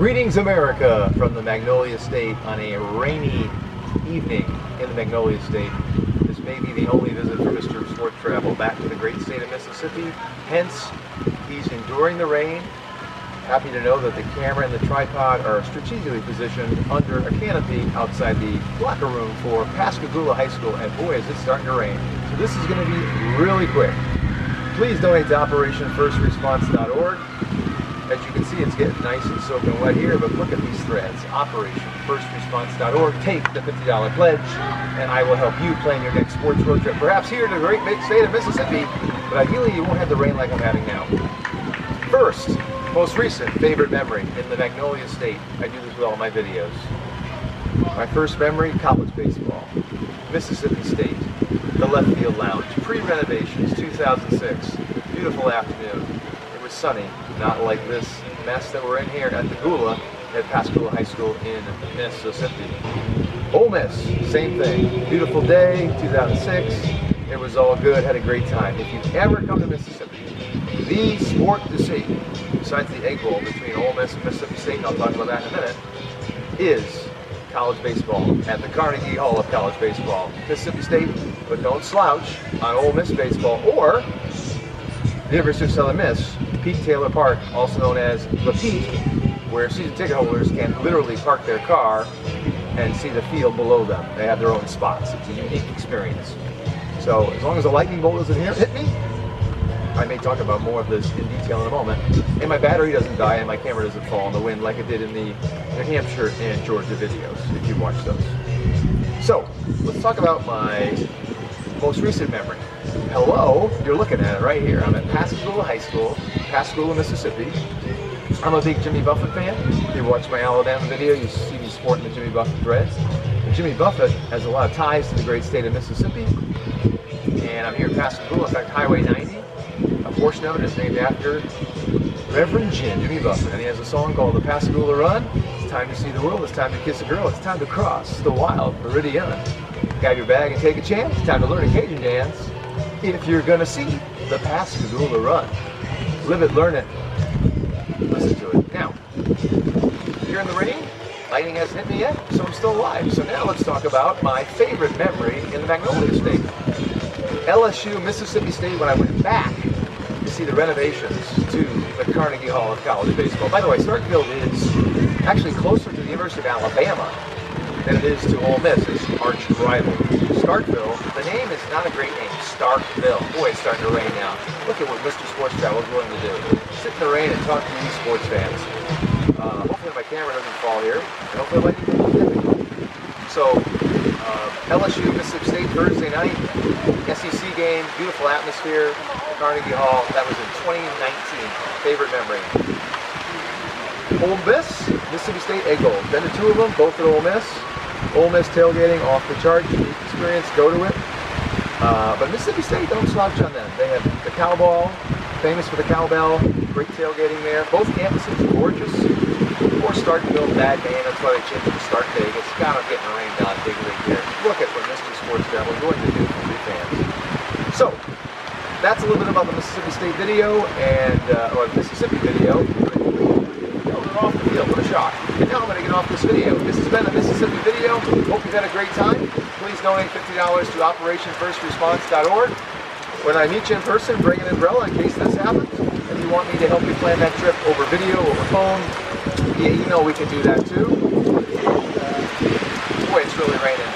Greetings, America, from the Magnolia State on a rainy evening in the Magnolia State. This may be the only visit for Mr. Sport Travel back to the great state of Mississippi. Hence, he's enduring the rain. Happy to know that the camera and the tripod are strategically positioned under a canopy outside the locker room for Pascagoula High School, and boy, is it starting to rain. So this is going to be really quick. Please donate to OperationFirstResponse.org. As you can see, it's getting nice and soaking wet here, but look at these threads. OperationFirstResponse.org. Take the $50 pledge, and I will help you plan your next sports road trip, perhaps here to the great big state of Mississippi, but ideally you won't have the rain like I'm having now. First, most recent favorite memory in the Magnolia State. I do this with all my videos. My first memory, college baseball. Mississippi State, the left field lounge, pre-renovations, 2006. Beautiful afternoon. It was sunny, not like this mess that we're in here at the Gula at Pascagoula High School in Mississippi. Ole Miss, same thing. Beautiful day, 2006. It was all good, had a great time. If you ever come to Mississippi, the sport to see, besides the Egg Bowl between Ole Miss and Mississippi State, and I'll talk about that in a minute, is college baseball at the Carnegie Hall of College Baseball. Mississippi State, but don't slouch on Ole Miss baseball, or the University of Southern Miss, Pete Taylor Park, also known as the Peak, where season ticket holders can literally park their car and see the field below them. They have their own spots. It's a unique experience. So as long as the lightning bolt doesn't hit me, I may talk about more of this in detail in a moment. And my battery doesn't die and my camera doesn't fall in the wind like it did in the New Hampshire and Georgia videos, if you watch those. So, let's talk about my most recent memory. Hello, you're looking at it right here. I'm at Pascagoula High School, Pascagoula, Mississippi. I'm a big Jimmy Buffett fan. If you watch my Alabama video, you see me sporting the Jimmy Buffett threads. And Jimmy Buffett has a lot of ties to the great state of Mississippi. And I'm here at Pascagoula, in fact, Highway 90. A portion of it is named after Reverend Jimmy Buffett, and he has a song called The Pascagoula Run. It's time to see the world, it's time to kiss a girl, it's time to cross the wild meridian. Grab your bag and take a chance, it's time to learn a Cajun dance. If you're gonna see the Pascagoula Run, live it, learn it, listen to it. Now, here in the rain, lightning hasn't hit me yet, so I'm still alive. So now let's talk about my favorite memory in the Magnolia State. LSU, Mississippi State, when I went back to see the renovations to the Carnegie Hall of College Baseball. By the way, Starkville is actually closer to the University of Alabama than it is to Ole Miss, its arch rival. Starkville, the name is not a great name, Starkville. Boy, it's starting to rain now. Look at what Mr. Sports Travel is willing to do. Sit in the rain and talk to these sports fans. Hopefully my camera doesn't fall here, and hopefully I like it. So, LSU, Mississippi State, Thursday night, SEC game, beautiful atmosphere, Carnegie Hall. That was in 2019. Favorite memory. Ole Miss, Mississippi State, Egg Bowl. Been to two of them, both at Ole Miss. Ole Miss tailgating, off the chart, unique experience, go to it. But Mississippi State, don't slouch on them. They have the cowbell, famous for the cowbell, great tailgating there. Both campuses, gorgeous. Or Starkville, bad name, that's why they changed it to Stark Vegas. God, I'm getting rained on big league here. Look at what Mr. Sports Travel is going to do for you fans. So, that's a little bit about the Mississippi State video, and, or the Mississippi video. We're off the field, what a shock. And now I'm going to get off this video. This has been a Mississippi video. Hope you've had a great time. Please donate $50 to OperationFirstResponse.org. When I meet you in person, bring an umbrella in case this happens. If you want me to help you plan that trip over video, over phone, via email, we can do that too. Boy, it's really raining.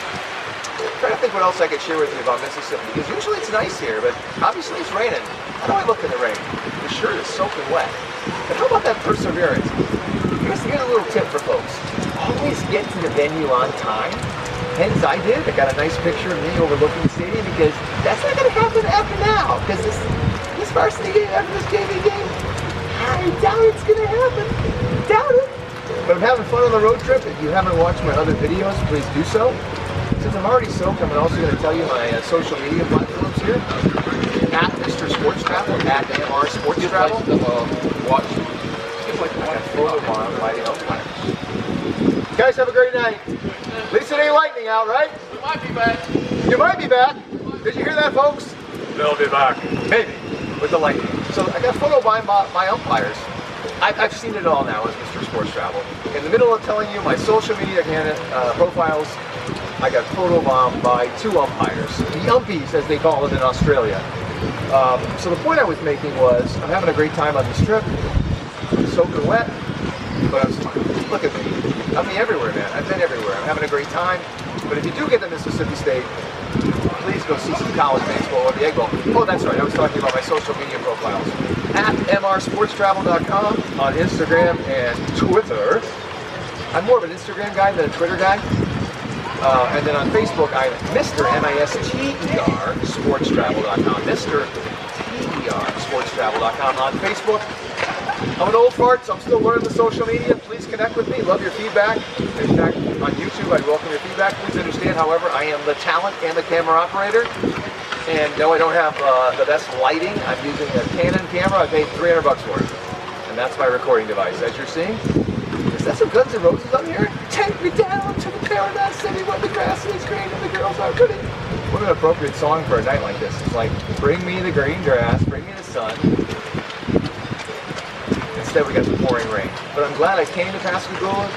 I'm trying to think what else I could share with you about Mississippi, because usually it's nice here, but obviously it's raining. How do I look in the rain? The shirt is soaking wet. But how about that perseverance? Here's a little tip for folks. Always get to the venue on time. Hence I did. I got a nice picture of me overlooking the stadium, because that's not going to happen after now. Because this varsity game, after this JV game, I doubt it's going to happen. Doubt it. But I'm having fun on the road trip. If you haven't watched my other videos, please do so. Since I'm already soaked, I'm also going to tell you my social media platforms here. At Mr. Sports Travel, at MR Sports Travel. Watch. Guys, have a great night. At least it ain't lightning out, right? We might be back. You might be back. Did you hear that, folks? They'll be back. Maybe, with the lightning. So I got a photo by my umpires. I've seen it all now as Mr. Sports Travel. In the middle of telling you my social media profiles, I got photobombed by two umpires. The umpies, as they call it in Australia. So the point I was making was, I'm having a great time on this trip. I'm soaking wet, but I'm fine. Look at me. I've been everywhere, man. I've been everywhere. I'm having a great time. But if you do get to Mississippi State, please go see some college baseball or the Egg Bowl. Oh, that's right. I was talking about my social media profiles. At mrsportstravel.com on Instagram and Twitter. I'm more of an Instagram guy than a Twitter guy. And then on Facebook, I'm Mr. M-I-S-T-E-R sportstravel.com. Mr. T-E-R sportstravel.com on Facebook. I'm an old fart, so I'm still learning the social media. Please connect with me. Love your feedback. In fact, on YouTube, I welcome your feedback. Please understand, however, I am the talent and the camera operator. And no, I don't have the best lighting. I'm using a Canon camera. I paid $300 for it. And that's my recording device. As you're seeing, is that some Guns N' Roses on here? Take me down to the paradise city where the grass is green and the girls are pretty. What an appropriate song for a night like this. It's like, bring me the green grass, bring me the sun. Instead, we got some pouring rain. But I'm glad I came to Pascagoula.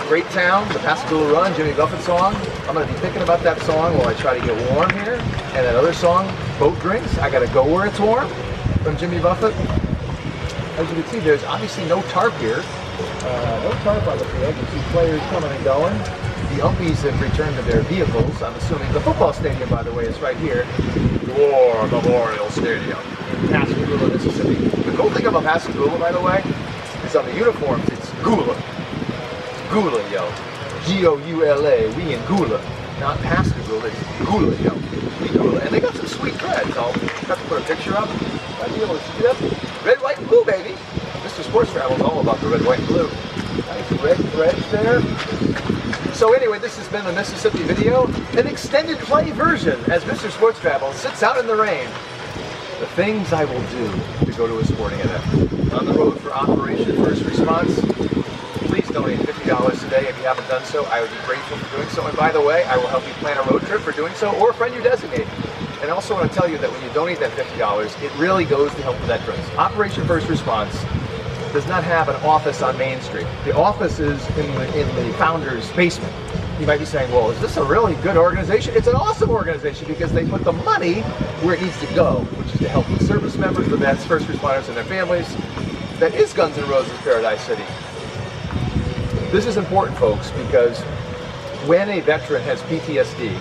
Great town, the Pascagoula Run, Jimmy Buffett song. I'm going to be thinking about that song while I try to get warm here. And that other song, Boat Drinks, I got to go where it's warm, from Jimmy Buffett. As you can see, there's obviously no tarp here. No tarp on the field. You see players coming and going. The umpies have returned to their vehicles, I'm assuming. The football stadium, by the way, is right here. War Memorial Stadium in Pascagoula, Mississippi. The cool thing about Pascagoula, by the way, is on the uniforms, it's Gula. Gula, yo. G-O-U-L-A. We in Gula. Not Pascagoula, it's Gula, yo. We Gula. And they got some sweet threads. I'll have to put a picture up. I'll be able to see that. Red, white, and blue, baby. Mr. Sports Travel is all about the red, white, and blue. Nice red threads there. So anyway, this has been the Mississippi video, an extended play version as Mr. Sports Travel sits out in the rain. The things I will do to go to a sporting event. On the road for Operation First Response. Please donate $50 today if you haven't done so. I would be grateful for doing so. And by the way, I will help you plan a road trip for doing so, or a friend you designate. And I also want to tell you that when you donate that $50, it really goes to help the veterans. Operation First Response does not have an office on Main Street. The office is in the founder's basement. You might be saying, well, is this a really good organization? It's an awesome organization because they put the money where it needs to go, which is to help the service members, the vets, first responders, and their families. That is Guns N' Roses Paradise City. This is important, folks, because when a veteran has PTSD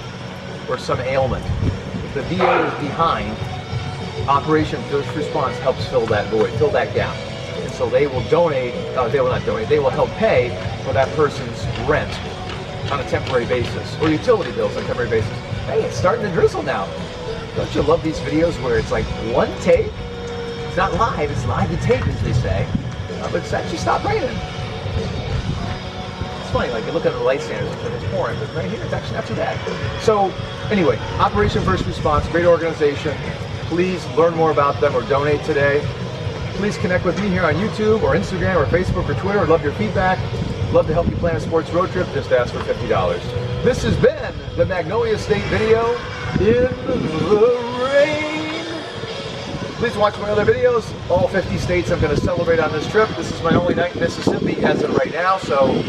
or some ailment, the VA is behind. Operation First Response helps fill that void, fill that gap. And so they will donate, they will not donate, they will help pay for that person's rent on a temporary basis, or utility bills on a temporary basis. Hey, it's starting to drizzle now. Don't you love these videos where it's like one take? It's not live, it's live to tape, as they say. But it's actually stopped raining. It's funny, like you look at the light standards and it's pouring, but right here it's actually not too bad. So anyway, Operation First Response, great organization. Please learn more about them or donate today. Please connect with me here on YouTube or Instagram or Facebook or Twitter. I'd love your feedback. Love to help you plan a sports road trip. Just ask for $50. This has been the Magnolia State video in the rain. Please watch my other videos. All 50 states I'm going to celebrate on this trip. This is my only night in Mississippi as of right now, so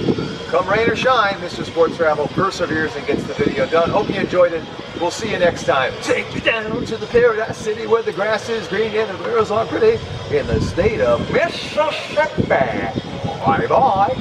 come rain or shine, Mr. Sports Travel perseveres and gets the video done. Hope you enjoyed it. We'll see you next time. Take me down to the Paradise City where the grass is green and the girls are pretty in the state of Mississippi. Bye-bye.